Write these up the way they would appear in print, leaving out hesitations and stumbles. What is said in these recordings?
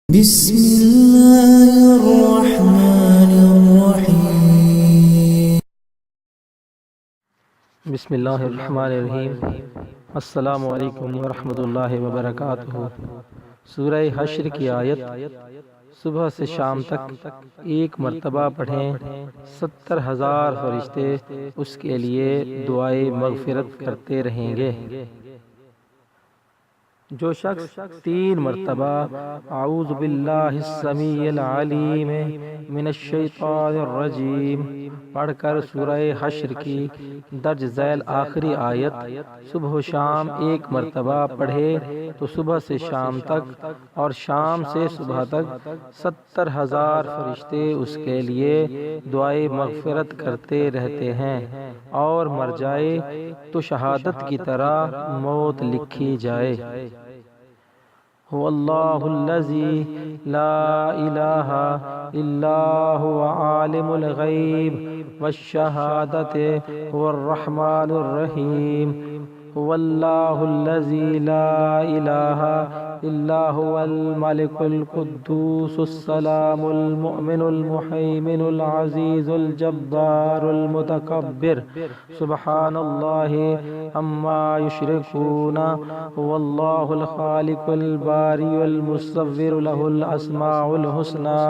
بسم اللہ الرحمن الرحیم۔ بسم اللہ الرحمن الرحیم۔ السلام علیکم ورحمۃ اللہ وبرکاتہ۔ سورہ حشر کی آیت: صبح سے شام تک ایک مرتبہ پڑھیں، 70,000 فرشتے اس کے لیے دعائے مغفرت کرتے رہیں گے۔ جو شخص 3 مرتبہ اعوذ باللہ السمیع العلیم من الشیطان الرجیم پڑھ کر سورہ حشر کی درج ذیل آخری آیت صبح و شام ایک مرتبہ پڑھے تو صبح سے شام تک اور شام سے صبح تک 70,000 فرشتے اس کے لیے دعائے مغفرت کرتے رہتے ہیں، اور مر جائے تو شہادت کی طرح موت لکھی جائے۔ هو اللہ الذی لا الہ الا هو عالم الغیب والشہادۃ هو الرحمن الرحیم۔ هو اللہ الذی لا الہ الا هو الملک القدوس السلام المؤمن المحیمن العزیز الجبار المتکبر سبحان اللہ عما یشرکون۔ هو اللہ الخالق الباری المصور له الاسماء الحسنى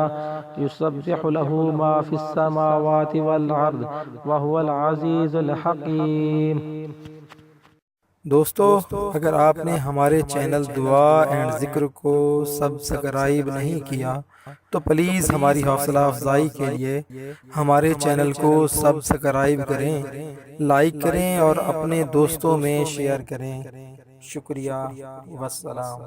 یسبح له ما فی السماوات والارض وهو العزیز الحکیم۔ دوستو، اگر آپ نے ہمارے چینل دعا اینڈ ذکر کو سبسکرائب نہیں کیا تو پلیز ہماری حوصلہ افزائی کے لیے ہمارے چینل کو سبسکرائب کریں، لائک کریں اور اپنے دوستوں میں شیئر کریں۔ شکریہ، والسلام۔